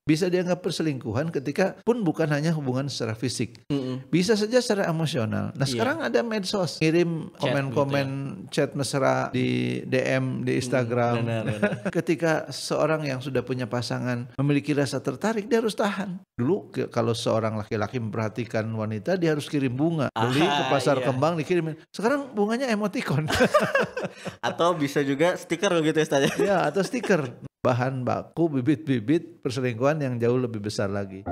bisa dianggap perselingkuhan ketika pun bukan hanya hubungan secara fisik. Bisa saja secara emosional. Nah sekarang ada medsos, kirim komen-komen chat mesra di DM di Instagram. Benar. Ketika seorang yang sudah punya pasangan memiliki rasa tertarik, dia harus tahan. Dulu kalau seorang laki-laki memperhatikan wanita, dia harus kirim bunga. Beli ke pasar kembang dikirimin. Sekarang bunganya emoticon. Atau bisa juga stiker gitu ya Ustaz. Ya, atau stiker. Bahan baku bibit-bibit perselingkuhan yang jauh lebih besar lagi.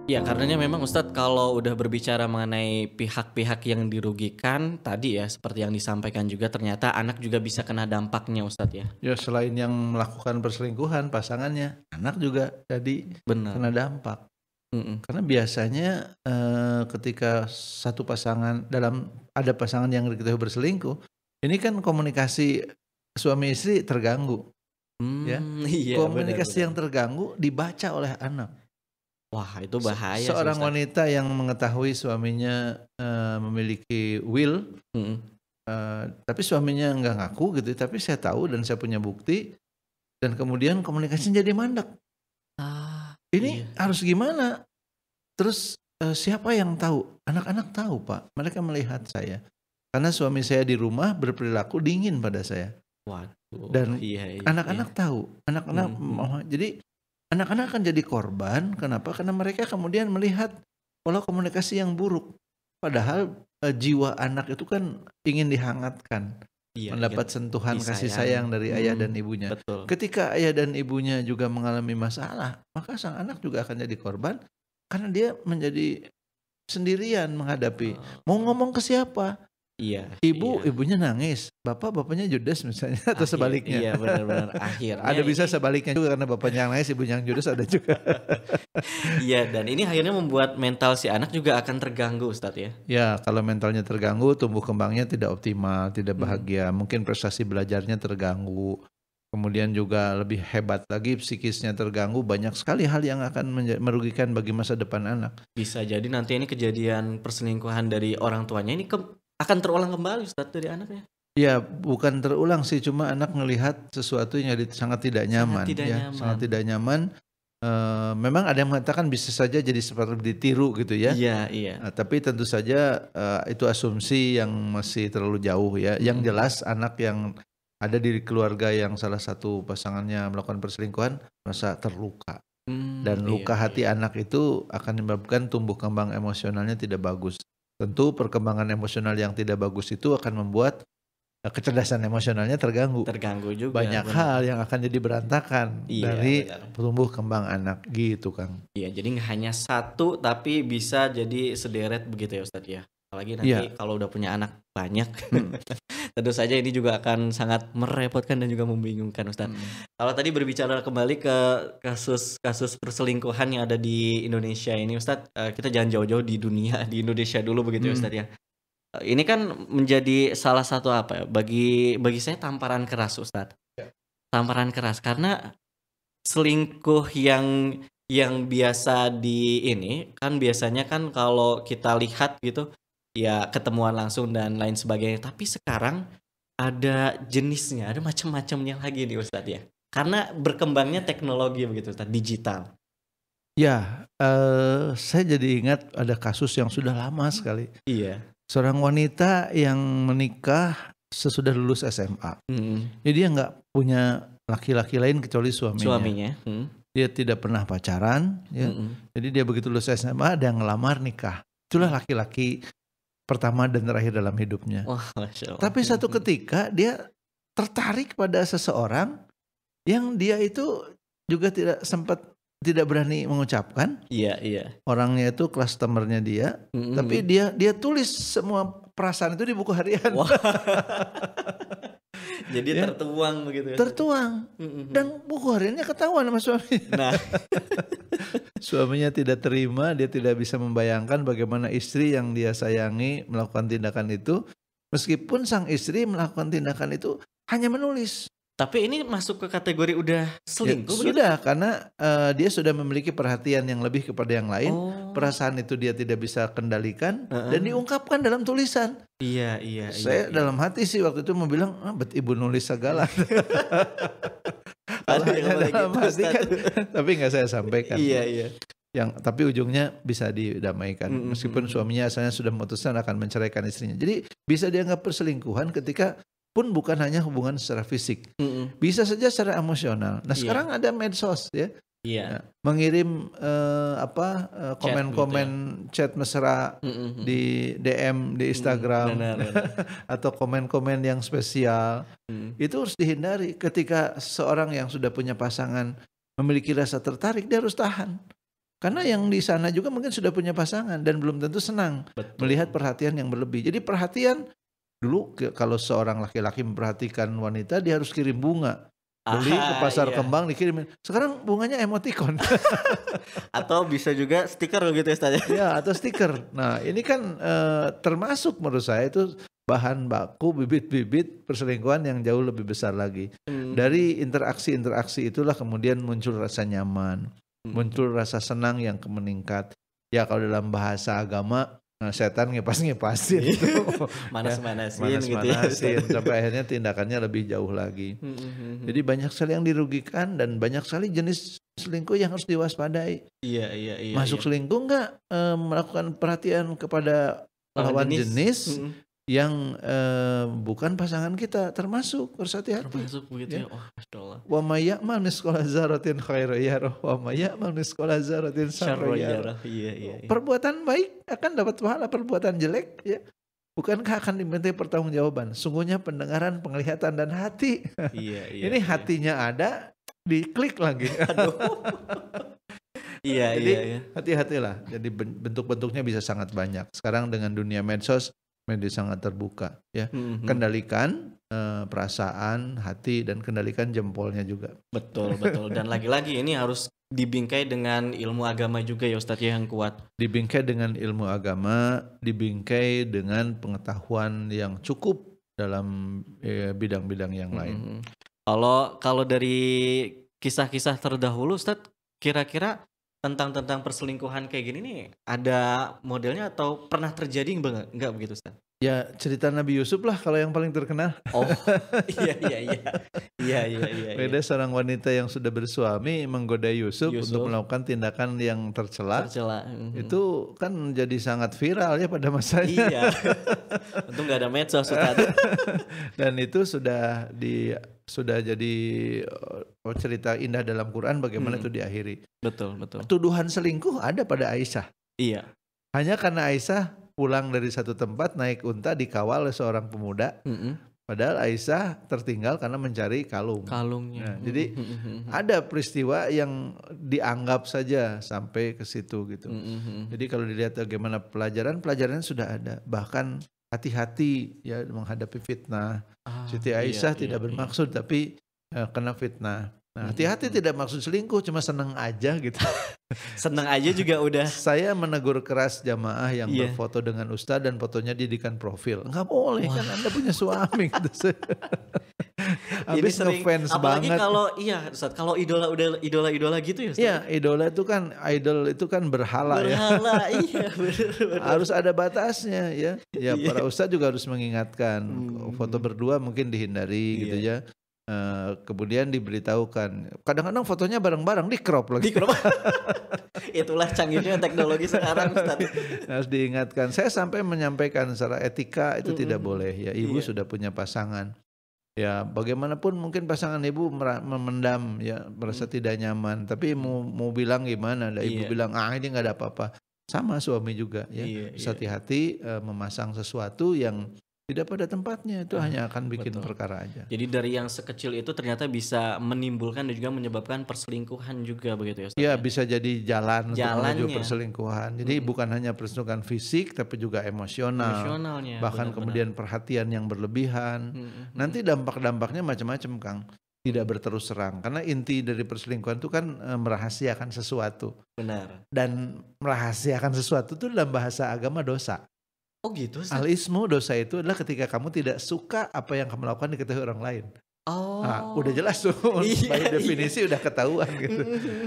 Ya karenanya memang Ustadz kalau udah berbicara mengenai pihak-pihak yang dirugikan tadi ya seperti yang disampaikan juga ternyata anak juga bisa kena dampaknya Ustadz ya. Ya selain yang melakukan perselingkuhan pasangannya, anak juga jadi kena dampak. Karena biasanya ketika satu pasangan ada pasangan yang diketahui berselingkuh, ini kan komunikasi suami istri terganggu. Ya. Iya, komunikasi yang terganggu dibaca oleh anak. Wah itu bahaya. Seorang wanita yang mengetahui suaminya memiliki will, tapi suaminya nggak ngaku gitu, tapi saya tahu dan saya punya bukti, dan kemudian komunikasinya jadi mandek. Ini harus gimana? Terus siapa yang tahu? Anak-anak tahu Pak, mereka melihat saya. Karena suami saya di rumah berperilaku dingin pada saya. Waduh. Dan anak-anak tahu, anak-anak jadi anak-anak akan jadi korban. Kenapa? Karena mereka kemudian melihat pola komunikasi yang buruk. Padahal jiwa anak itu kan ingin dihangatkan, mendapat sentuhan kasih sayang dari ayah dan ibunya. Betul. Ketika ayah dan ibunya juga mengalami masalah, maka sang anak juga akan jadi korban karena dia menjadi sendirian menghadapi. Mau ngomong ke siapa? Ibunya nangis, bapaknya judes misalnya, atau sebaliknya. Iya benar-benar akhirnya. Ada bisa sebaliknya juga karena bapaknya yang nangis, ibunya yang judes ada juga. Iya, dan ini akhirnya membuat mental si anak juga akan terganggu Ustadz ya. Ya, kalau mentalnya terganggu, tumbuh kembangnya tidak optimal, tidak bahagia, mungkin prestasi belajarnya terganggu. Kemudian juga lebih hebat lagi psikisnya terganggu, banyak sekali hal yang akan merugikan bagi masa depan anak. Bisa jadi nanti ini kejadian perselingkuhan dari orang tuanya ini akan terulang kembali Ustadz dari anaknya. Ya bukan terulang sih, cuma anak ngelihat sesuatu yang sangat tidak nyaman. Sangat tidak nyaman. Memang ada yang mengatakan bisa saja jadi seperti ditiru gitu ya. Iya. Tapi tentu saja itu asumsi yang masih terlalu jauh ya. Yang jelas anak yang ada di keluarga yang salah satu pasangannya melakukan perselingkuhan merasa terluka. Dan luka hati anak itu akan menyebabkan tumbuh kembang emosionalnya tidak bagus. Tentu perkembangan emosional yang tidak bagus itu akan membuat kecerdasan emosionalnya terganggu. Terganggu juga. Banyak hal yang akan jadi berantakan dari tumbuh kembang anak gitu Kang. Iya, jadi nggak hanya satu tapi bisa jadi sederet begitu ya Ustadz ya. Apalagi nanti kalau udah punya anak banyak. Tentu saja ini juga akan sangat merepotkan dan juga membingungkan Ustadz. Kalau tadi berbicara kembali ke kasus perselingkuhan yang ada di Indonesia ini Ustadz, kita jangan jauh-jauh di dunia, di Indonesia dulu begitu ya Ustadz ya. Ini kan menjadi salah satu bagi saya tamparan keras Ustadz. Tamparan keras karena selingkuh yang biasa di ini kan biasanya kan kalau kita lihat gitu ya ketemuan langsung dan lain sebagainya. Tapi sekarang ada jenisnya, ada macam-macamnya lagi nih Ustadz ya. Karena berkembangnya teknologi begitu Ustadz, digital. Ya, saya jadi ingat ada kasus yang sudah lama sekali. Iya. Seorang wanita yang menikah sesudah lulus SMA. Jadi dia nggak punya laki-laki lain kecuali suaminya. Dia tidak pernah pacaran. Ya. Jadi dia begitu lulus SMA dia ngelamar nikah. Itulah laki-laki pertama dan terakhir dalam hidupnya. Tapi satu ketika dia tertarik pada seseorang yang dia itu juga tidak berani mengucapkan. Iya. Orangnya itu customernya dia, tapi dia tulis semua perasaan itu di buku harian. Jadi tertuang begitu ya. Tertuang. Dan buku hariannya ketahuan sama suaminya. Nah. Suaminya tidak terima, dia tidak bisa membayangkan bagaimana istri yang dia sayangi melakukan tindakan itu. Meskipun sang istri melakukan tindakan itu hanya menulis. Tapi ini masuk ke kategori udah selingkuh? Ya, sudah, karena dia sudah memiliki perhatian yang lebih kepada yang lain. Perasaan itu dia tidak bisa kendalikan dan diungkapkan dalam tulisan. Iya. Saya dalam hati sih waktu itu mau bilang, bet ibu nulis segala. Dalam hati kan, tapi nggak saya sampaikan. Iya. Tapi ujungnya bisa didamaikan. Meskipun suaminya asalnya sudah memutuskan akan menceraikan istrinya. Jadi bisa dianggap perselingkuhan ketika pun bukan hanya hubungan secara fisik, bisa saja secara emosional. Nah sekarang ada medsos ya, nah, mengirim komen-komen chat mesra di DM di Instagram, atau komen-komen yang spesial, itu harus dihindari. Ketika seorang yang sudah punya pasangan memiliki rasa tertarik, dia harus tahan. Karena yang di sana juga mungkin sudah punya pasangan dan belum tentu senang melihat perhatian yang berlebih. Jadi perhatian dulu kalau seorang laki-laki memperhatikan wanita, dia harus kirim bunga. Beli ke pasar kembang dikirimin. Sekarang bunganya emoticon. Atau bisa juga stiker gitu ya Ustaz. Ya, atau stiker. Nah ini kan termasuk menurut saya itu bahan baku bibit-bibit perselingkuhan yang jauh lebih besar lagi. Dari interaksi-interaksi itulah kemudian muncul rasa nyaman, muncul rasa senang yang meningkat. Ya kalau dalam bahasa agama, setan ngepas-ngepasin itu manas-manasin gitu ya, sampai akhirnya tindakannya lebih jauh lagi. Jadi banyak sekali yang dirugikan dan banyak sekali jenis selingkuh yang harus diwaspadai. Iya. Masuk selingkuh enggak melakukan perhatian kepada lawan jenis yang bukan pasangan kita, termasuk harus hati-hati. Termasuk begitu ya. Oh, Masya Allah. Wa may ya'mal misqala dzarratin khairan yarah wa may ya'mal misqala dzarratin syarran yarah. Iya. Perbuatan baik akan dapat pahala, perbuatan jelek ya bukankah akan dimintai pertanggungjawaban. Sungguhnya pendengaran, penglihatan dan hati. Iya. Ini hatinya ada, diklik lagi. Aduh. Iya. Hati-hatilah. Jadi bentuk-bentuknya bisa sangat banyak. Sekarang dengan dunia medsos, media sangat terbuka ya. Kendalikan perasaan, hati, dan kendalikan jempolnya juga. Betul. Dan lagi-lagi ini harus dibingkai dengan ilmu agama juga ya Ustadz yang kuat. Dibingkai dengan ilmu agama, dibingkai dengan pengetahuan yang cukup dalam bidang-bidang yang lain. Kalau dari kisah-kisah terdahulu Ustadz, kira-kira tentang perselingkuhan kayak gini nih, ada modelnya atau pernah terjadi enggak begitu Ustaz? Ya cerita Nabi Yusuf lah kalau yang paling terkenal. Oh iya. Ada seorang wanita yang sudah bersuami menggoda Yusuf untuk melakukan tindakan yang tercela. Itu kan jadi sangat viral ya pada masanya. Iya. Untung nggak ada medsos Ustaz. Dan itu sudah jadi cerita indah dalam Quran bagaimana itu diakhiri. Betul. Tuduhan selingkuh ada pada Aisyah. Iya. Hanya karena Aisyah pulang dari satu tempat naik unta dikawal oleh seorang pemuda. Padahal Aisyah tertinggal karena mencari kalungnya. Nah, jadi ada peristiwa yang dianggap saja sampai ke situ gitu. Jadi kalau dilihat bagaimana pelajarannya sudah ada. Bahkan hati-hati ya menghadapi fitnah. Siti Aisyah tidak bermaksud tapi kena fitnah. Nah, hati-hati tidak maksud selingkuh, cuma senang aja gitu. Senang aja juga udah. Saya menegur keras jamaah yang berfoto dengan ustadz dan fotonya dijadikan profil. Enggak boleh kan Anda punya suami gitu. Habis ngefans banget. Apalagi kalau idola gitu ya Ustaz. Iya, idol itu kan berhala ya. Iya benar. Harus ada batasnya ya. Ya para ustadz juga harus mengingatkan. Foto berdua mungkin dihindari gitu ya. Kemudian diberitahukan. Kadang-kadang fotonya bareng-bareng di crop lagi. Itulah canggihnya teknologi sekarang Ustaz. Harus diingatkan. Saya sampai menyampaikan secara etika itu tidak boleh ya. Ibu sudah punya pasangan. Ya bagaimanapun mungkin pasangan ibu memendam ya, merasa tidak nyaman. Tapi mau bilang gimana? Ibu bilang ini nggak ada apa-apa. Sama suami juga ya. Hati-hati memasang sesuatu yang tidak pada tempatnya, itu hanya akan bikin perkara aja. Jadi dari yang sekecil itu ternyata bisa menimbulkan dan juga menyebabkan perselingkuhan juga begitu ya Ustaz? Ya bisa jadi jalan untuk menuju perselingkuhan. Jadi bukan hanya perselingkuhan fisik tapi juga emosionalnya. Bahkan kemudian perhatian yang berlebihan. Nanti dampak-dampaknya macam-macam Kang. Tidak berterus terang. Karena inti dari perselingkuhan itu kan merahasiakan sesuatu. Benar. Dan merahasiakan sesuatu itu dalam bahasa agama dosa. Oh gitu. Al-ismu, dosa itu adalah ketika kamu tidak suka apa yang kamu lakukan diketahui orang lain. Udah jelas tuh, by definisi iya. udah ketahuan gitu.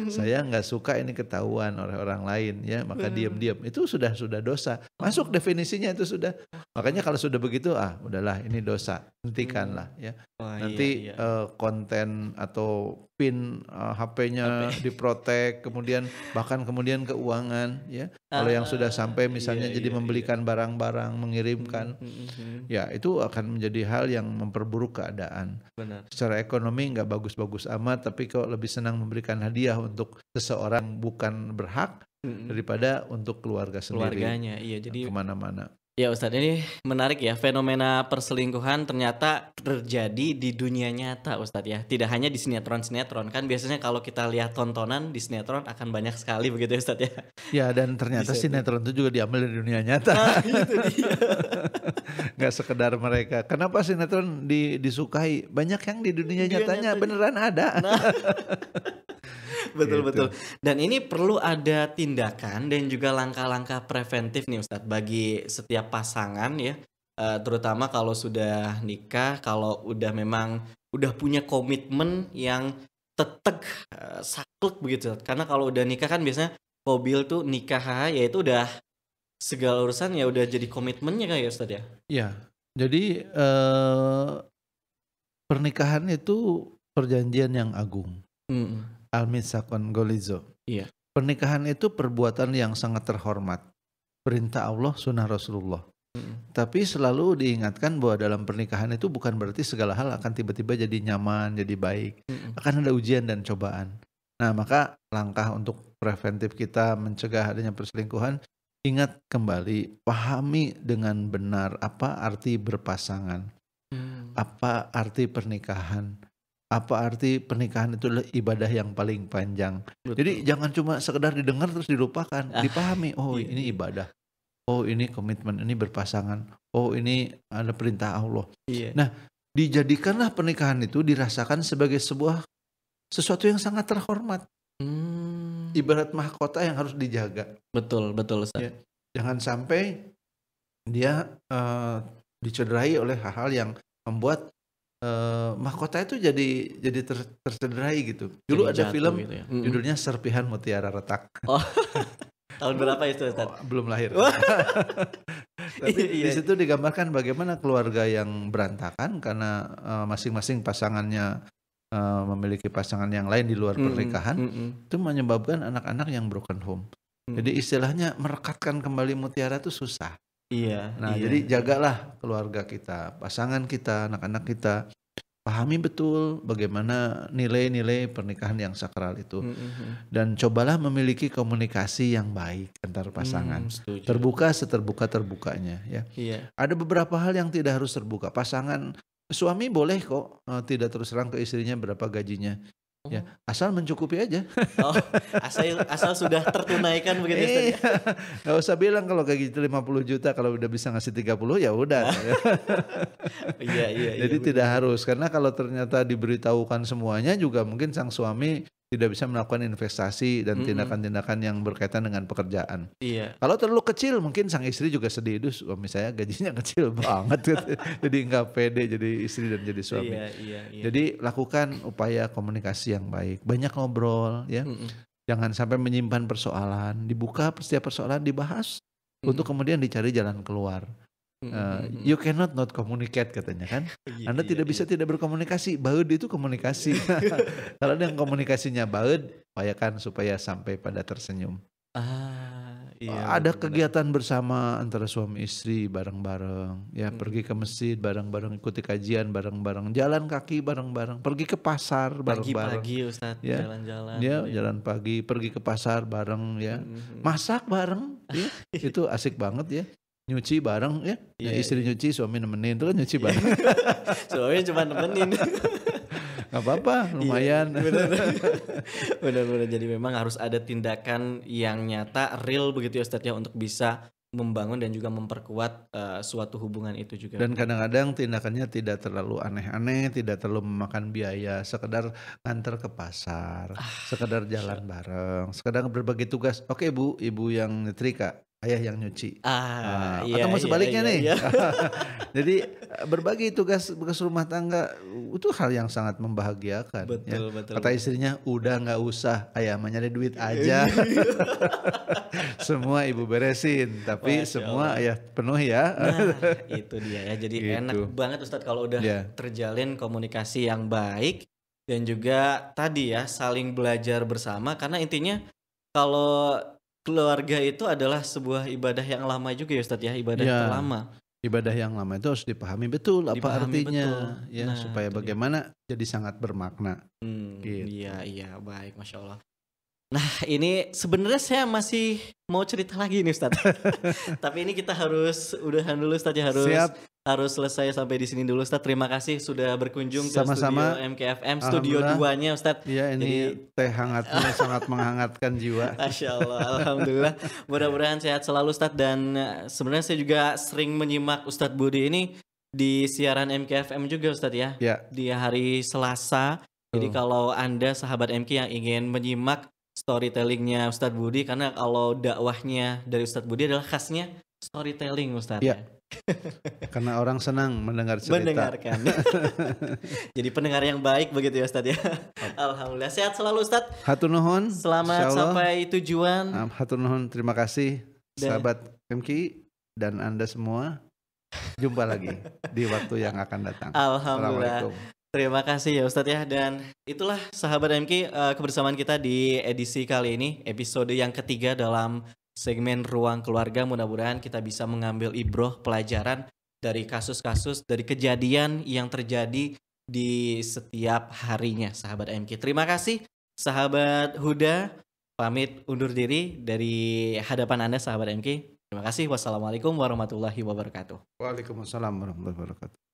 Saya nggak suka ini ketahuan oleh orang lain ya, maka diam-diam itu sudah dosa. Masuk definisinya itu sudah. Makanya kalau sudah begitu, udahlah ini dosa, hentikanlah ya. Nanti konten atau PIN HP-nya diprotek, kemudian keuangan ya. Kalau yang sudah sampai misalnya jadi membelikan barang-barang, mengirimkan, ya itu akan menjadi hal yang memperburuk keadaan. Benar. Secara ekonomi nggak bagus-bagus amat, tapi kok lebih senang memberikan hadiah untuk seseorang bukan berhak daripada untuk keluarga sendiri. Keluarganya, iya. Jadi kemana-mana. Ya Ustadz, ini menarik ya, fenomena perselingkuhan ternyata terjadi di dunia nyata Ustadz ya. Tidak hanya di sinetron-sinetron, kan biasanya kalau kita lihat tontonan di sinetron akan banyak sekali begitu ya Ustadz ya. Ya, dan ternyata sinetron itu juga diambil dari dunia nyata. Itu dia. Gak sekedar mereka. Kenapa sinetron disukai? Banyak yang di dunia nyatanya beneran ada. Betul. Dan ini perlu ada tindakan dan juga langkah-langkah preventif nih Ustadz bagi setiap pasangan ya, terutama kalau sudah nikah, kalau udah memang udah punya komitmen yang teteg, saklek begitu. Karena kalau udah nikah kan biasanya mobil tuh nikah ya itu udah segala urusan ya udah jadi komitmennya kan ya Ustadz ya. Iya. Jadi pernikahan itu perjanjian yang agung. Al-Mitsaqon Golizo. Iya. Pernikahan itu perbuatan yang sangat terhormat. Perintah Allah, sunnah Rasulullah. Tapi selalu diingatkan bahwa dalam pernikahan itu bukan berarti segala hal akan tiba-tiba jadi nyaman, jadi baik. Akan ada ujian dan cobaan. Nah, maka langkah untuk preventif kita mencegah adanya perselingkuhan, ingat kembali, pahami dengan benar apa arti berpasangan. Apa arti pernikahan. Apa arti pernikahan itu adalah ibadah yang paling panjang. Betul. Jadi jangan cuma sekedar didengar terus dilupakan, dipahami. Ini ibadah. Oh, ini komitmen, ini berpasangan. Oh, ini ada perintah Allah. Iya. Nah, dijadikanlah pernikahan itu dirasakan sebagai sesuatu yang sangat terhormat. Ibarat mahkota yang harus dijaga. Betul Ustaz. Ya, jangan sampai dia dicederai oleh hal-hal yang membuat mahkota itu jadi tercederai gitu. Dulu jadi ada film gitu ya? Judulnya Serpihan Mutiara Retak. Tahun berapa itu Ustaz? Belum lahir. Tapi di situ digambarkan bagaimana keluarga yang berantakan karena masing-masing pasangannya memiliki pasangan yang lain di luar pernikahan, itu menyebabkan anak-anak yang broken home. Jadi istilahnya merekatkan kembali mutiara itu susah. Iya. Nah, jadi jagalah keluarga kita, pasangan kita, anak-anak kita. Pahami betul bagaimana nilai-nilai pernikahan yang sakral itu. Dan cobalah memiliki komunikasi yang baik antar pasangan. Terbuka seterbuka-terbukanya ya. Iya. Ada beberapa hal yang tidak harus terbuka. Pasangan suami boleh kok tidak terus terang ke istrinya berapa gajinya. Ya, asal mencukupi aja. Asal sudah tertunaikan begitu. Gak usah bilang kalau gaji 50 juta kalau udah bisa ngasih 30 ya udah. Iya. Jadi tidak harus, karena kalau ternyata diberitahukan semuanya juga mungkin sang suami tidak bisa melakukan investasi dan tindakan-tindakan yang berkaitan dengan pekerjaan. Iya. Kalau terlalu kecil mungkin sang istri juga sedih, suami saya gajinya kecil banget gitu. Jadi nggak pede jadi istri dan jadi suami. Iya. Jadi lakukan upaya komunikasi yang baik, banyak ngobrol ya. Jangan sampai menyimpan persoalan, dibuka setiap persoalan dibahas untuk kemudian dicari jalan keluar. You cannot not communicate katanya kan. Anda tidak bisa tidak berkomunikasi. Baud itu komunikasi. Kalau ada yang komunikasinya baud, upayakan supaya sampai pada tersenyum. Ada kegiatan bersama antara suami istri bareng-bareng. Ya, pergi ke masjid bareng-bareng, ikuti kajian bareng-bareng, jalan kaki bareng-bareng, pergi ke pasar bareng-bareng. Pagi Ustaz, ya, jalan-jalan. Ya, jalan pagi, pergi ke pasar bareng ya. Masak bareng, ya. Itu asik banget ya. Nyuci bareng ya, istri nyuci, suami nemenin, itu kan nyuci bareng. Suami cuma nemenin. Gak apa-apa, lumayan. Benar-benar. Jadi memang harus ada tindakan yang nyata, real begitu ya Ustadz ya, untuk bisa membangun dan juga memperkuat suatu hubungan itu juga. Dan kadang-kadang tindakannya tidak terlalu aneh-aneh, tidak terlalu memakan biaya, sekedar nganter ke pasar, sekedar jalan bareng, sekedar berbagi tugas. Oke Bu, Ibu yang nyetrika, ayah yang nyuci. Iya, atau mau sebaliknya nih. Iya. Jadi berbagi tugas rumah tangga itu hal yang sangat membahagiakan. Betul. Kata istrinya, udah nggak usah, ayah nyari duit aja. Semua ibu beresin, tapi semua ayah penuh ya. Nah, itu dia ya. Jadi gitu. Enak banget Ustadz kalau udah terjalin komunikasi yang baik dan juga tadi ya saling belajar bersama, karena intinya kalau keluarga itu adalah sebuah ibadah yang lama juga ya Ustadz ya, ibadah terlama. Ibadah yang lama itu harus dipahami betul apa artinya, ya, supaya bagaimana jadi sangat bermakna. Gitu. Iya, baik, Masya Allah. Nah, ini sebenarnya saya masih mau cerita lagi nih Ustadz. Tapi ini kita harus udahan dulu Ustadz ya, harus selesai sampai di sini dulu Ustadz. Terima kasih sudah berkunjung ke studio MKFM, studio 2-nya Ustadz. Iya, ini teh hangatnya sangat menghangatkan jiwa. Masya Allah, alhamdulillah. Mudah-mudahan sehat selalu Ustadz, dan sebenarnya saya juga sering menyimak Ustadz Budi ini di siaran MKFM juga Ustadz ya. Di hari Selasa. Jadi kalau Anda sahabat MK yang ingin menyimak storytellingnya Ustadz Budi, karena kalau dakwahnya dari Ustadz Budi adalah khasnya storytelling Ustadz. Ya. Karena orang senang mendengar cerita. Mendengarkan. Jadi pendengar yang baik begitu ya Ustadz ya. Alhamdulillah, sehat selalu Ustadz. Hatur nuhun. Selamat sampai tujuan. Hatur nuhun, terima kasih sahabat MK dan Anda semua. Jumpa lagi di waktu yang akan datang. Alhamdulillah. Terima kasih ya Ustadz ya. Dan itulah sahabat MK, kebersamaan kita di edisi kali ini, episode yang ketiga dalam segmen Ruang Keluarga. Mudah-mudahan kita bisa mengambil ibroh pelajaran dari kasus-kasus, dari kejadian yang terjadi di setiap harinya sahabat MK. Terima kasih sahabat Huda, pamit undur diri dari hadapan Anda sahabat MK. Terima kasih. Wassalamualaikum warahmatullahi wabarakatuh. Waalaikumsalam warahmatullahi wabarakatuh.